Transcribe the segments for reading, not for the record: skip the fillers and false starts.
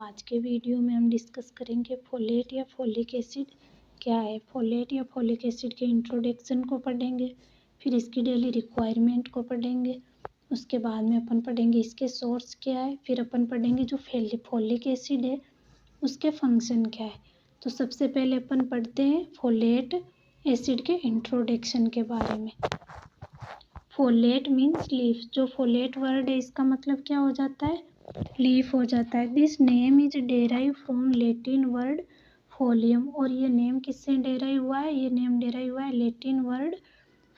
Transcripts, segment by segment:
आज के वीडियो में हम डिस्कस करेंगे फोलेट या फोलिक एसिड क्या है। फोलेट या फोलिक एसिड के इंट्रोडक्शन को पढ़ेंगे, फिर इसकी डेली रिक्वायरमेंट को पढ़ेंगे, उसके बाद में अपन पढ़ेंगे इसके सोर्स क्या है, फिर अपन पढ़ेंगे जो फोलिक एसिड है उसके फंक्शन क्या है। तो सबसे पहले अपन पढ़ते हैं फोलेट एसिड के इंट्रोडक्शन के बारे में। Folate means leaf. जो फोलेट वर्ड है इसका मतलब क्या हो जाता है, लीफ हो जाता है। This name is derive from Latin word folium. और ये नेम किससे डेराइव हुआ है, ये नेम डेराइव हुआ है लैटिन वर्ड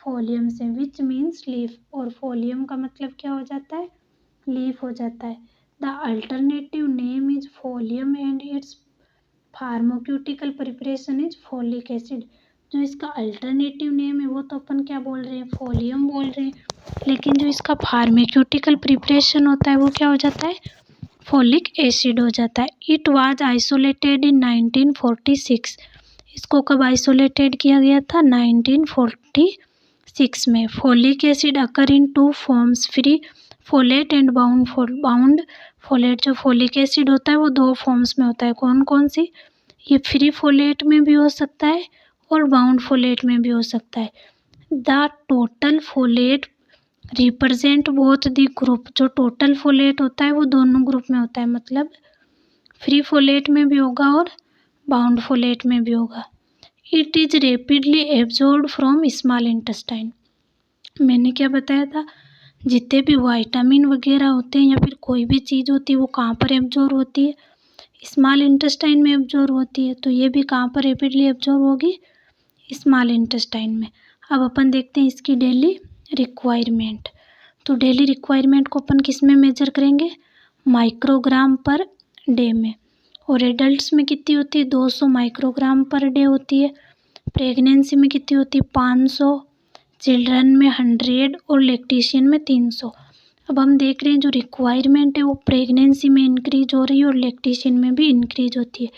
फोलियम से, विच मीन्स लीफ। और फोलियम का मतलब क्या हो जाता है, लीफ हो जाता है। The alternative name is folium and it's pharmaceutical preparation is folic acid. जो इसका अल्टरनेटिव नेम है वो तो अपन क्या बोल रहे हैं, फोलियम बोल रहे हैं, लेकिन जो इसका फार्मास्यूटिकल प्रिपरेशन होता है वो क्या हो जाता है, फोलिक एसिड हो जाता है। It was isolated in 1946। इसको कब आइसोलेटेड किया गया था, 1946 में। Folic acid occur in two forms, free folate and bound folate. जो फोलिक एसिड होता है वो दो फॉर्म्स में होता है। कौन कौन सी, ये फ्री फोलेट में भी हो सकता है और बाउंड फोलेट में भी हो सकता है। The total folate represent both the group. जो टोटल फोलेट होता है वो दोनों ग्रुप में होता है, मतलब फ्री फोलेट में भी होगा और बाउंड फोलेट में भी होगा। It is rapidly absorbed from small intestine. मैंने क्या बताया था, जितने भी विटामिन वगैरह होते हैं या फिर कोई भी चीज़ होती है वो कहाँ पर एब्जॉर्ब होती है, स्मॉल इंटेस्टाइन में एब्जॉर्ब होती है। तो ये भी कहाँ पर रेपिडली एब्जॉर्ब होगी, स्मॉल इंटेस्टाइन में। अब अपन देखते हैं इसकी डेली रिक्वायरमेंट। तो डेली रिक्वायरमेंट को अपन किस में मेजर करेंगे, माइक्रोग्राम पर डे में। और एडल्ट्स में कितनी होती है, 200 माइक्रोग्राम पर डे होती है। प्रेगनेंसी में कितनी होती है, 500, चिल्ड्रन में 100 और लैक्टेशन में 300। अब हम देख रहे हैं जो रिक्वायरमेंट है वो प्रेगनेंसी में इंक्रीज हो रही है और लैक्टेशन में भी इंक्रीज होती है।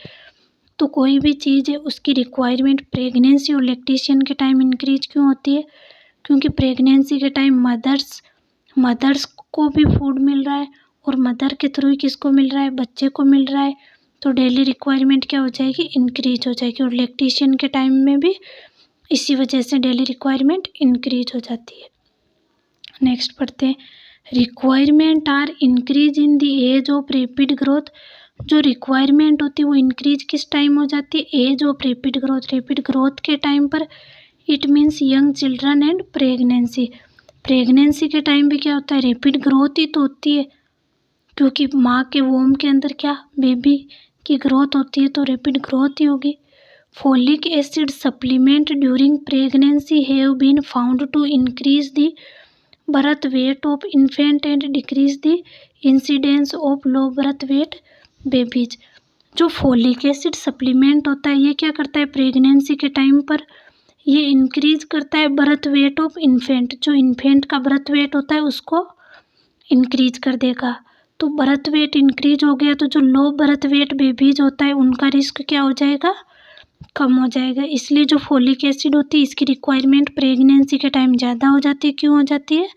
तो कोई भी चीज़ है उसकी रिक्वायरमेंट प्रेगनेंसी और लैक्टेशन के टाइम इंक्रीज क्यों होती है, क्योंकि प्रेगनेंसी के टाइम मदर्स को भी फूड मिल रहा है और मदर के थ्रू ही किसको मिल रहा है, बच्चे को मिल रहा है। तो डेली रिक्वायरमेंट क्या हो जाएगी, इंक्रीज हो जाएगी। और लैक्टेशन के टाइम में भी इसी वजह से डेली रिक्वायरमेंट इंक्रीज हो जाती है। नेक्स्ट पढ़ते हैं, requirement are increase in the age of rapid growth. जो रिक्वायरमेंट होती है वो इंक्रीज किस टाइम हो जाती है, age of rapid growth. Rapid growth के टाइम पर it means young children and pregnancy. Pregnancy के टाइम भी क्या होता है, रैपिड ग्रोथ ही तो होती है, क्योंकि माँ के वोम के अंदर क्या बेबी की ग्रोथ होती है, तो रैपिड ग्रोथ ही होगी। Folic acid supplement during pregnancy have been found to increase the birth weight of infant and decrease the incidence of low birth weight babies. जो फोलिक एसिड सप्लीमेंट होता है ये क्या करता है, प्रेगनेंसी के टाइम पर ये इंक्रीज करता है बर्थ वेट ऑफ इन्फेंट। जो इन्फेंट का बर्थ वेट होता है उसको इंक्रीज कर देगा। तो बर्थ वेट इंक्रीज हो गया तो जो लो बर्थ वेट बेबीज होता है उनका रिस्क क्या हो जाएगा, कम हो जाएगा। इसलिए जो फोलिक एसिड होती है इसकी रिक्वायरमेंट प्रेगनेंसी के टाइम ज़्यादा हो जाती है। क्यों हो जाती है,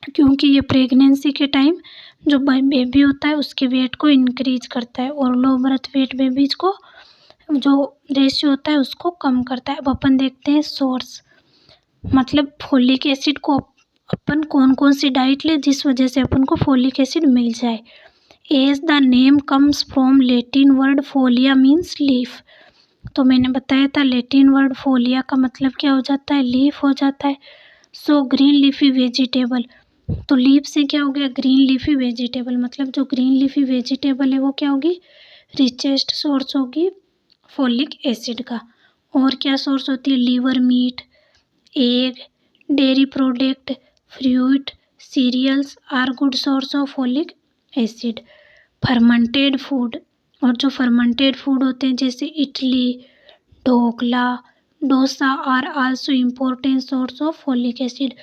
क्योंकि ये प्रेगनेंसी के टाइम जो बेबी होता है उसके वेट को इंक्रीज करता है और लो बर्थ वेट बेबीज को जो रेशियो होता है उसको कम करता है। अब अपन देखते हैं सोर्स, मतलब फोलिक एसिड को अपन कौन कौन सी डाइट ले जिस वजह से अपन को फोलिक एसिड मिल जाए। As the name comes from Latin word folia means leaf. तो मैंने बताया था लैटिन वर्ड फोलिया का मतलब क्या हो जाता है, लीफ हो जाता है। सो ग्रीन लीफी वेजिटेबल, तो लीफ से क्या हो गया, ग्रीन लीफी वेजिटेबल। मतलब जो ग्रीन लीफी वेजिटेबल है वो क्या होगी, रिचेस्ट सोर्स होगी फोलिक एसिड का। और क्या सोर्स होती है, liver meat, egg, dairy product, fruit, cereals are good source of folic acid. Fermented food, और जो फर्मेंटेड फूड होते हैं जैसे idli, dhokla, dosa are also important source of folic acid.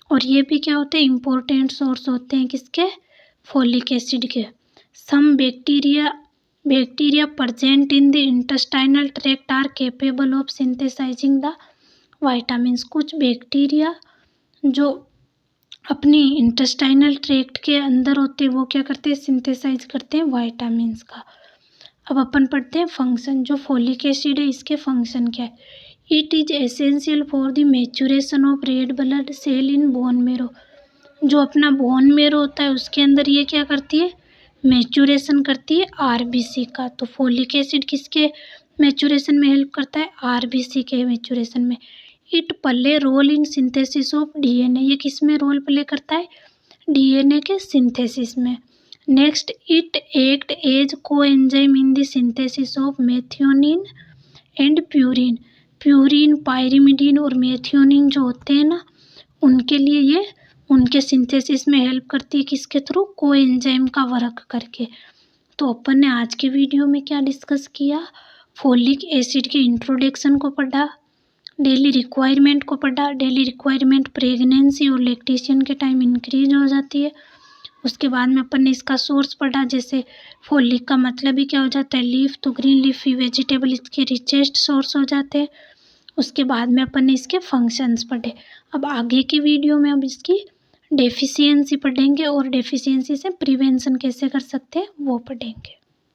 और ये भी क्या होते हैं, इम्पोर्टेंट सोर्स होते हैं किसके, फोलिक एसिड के। Some bacteria present in the intestinal tract are capable of synthesizing the vitamins। कुछ बैक्टीरिया जो अपनी इंटेस्टाइनल ट्रैक्ट के अंदर होते हैं वो क्या करते हैं, सिंथेसाइज करते हैं वाइटामिन्स का। अब अपन पढ़ते हैं फंक्शन। जो फोलिक एसिड है इसके फंक्शन क्या है। It is essential for the maturation of red blood cell in bone marrow. जो अपना बोन मेरो होता है उसके अंदर ये क्या करती है, मैच्यूरेशन करती है आरबीसी का। तो फोलिक एसिड किसके मैच्यूरेशन में हेल्प करता है, आरबीसी के मैच्यूरेशन में। It play role in synthesis of DNA. ये किस में रोल प्ले करता है, डीएनए के सिंथेसिस में। Next, it act as coenzyme in the synthesis of methionine and purine. Purine, pyrimidine और मेथियोनिन जो होते हैं ना, उनके लिए ये उनके सिंथेसिस में हेल्प करती है, किसके थ्रू, कोएंजाइम का वर्क करके। तो अपन ने आज के वीडियो में क्या डिस्कस किया, फोलिक एसिड के इंट्रोडक्शन को पढ़ा, डेली रिक्वायरमेंट को पढ़ा। डेली रिक्वायरमेंट प्रेगनेंसी और लैक्टेशन के टाइम इंक्रीज हो जाती है। उसके बाद में अपन ने इसका सोर्स पढ़ा, जैसे फोलिक का मतलब ही क्या हो जाता है, लीफ। तो ग्रीन लीफी वेजिटेबल इसके रिचेस्ट सोर्स हो जाते हैं। उसके बाद में अपन ने इसके फंक्शंस पढ़े। अब आगे की वीडियो में अब इसकी डेफिशिएंसी पढ़ेंगे और डेफिशिएंसी से प्रिवेंशन कैसे कर सकते हैं वो पढ़ेंगे।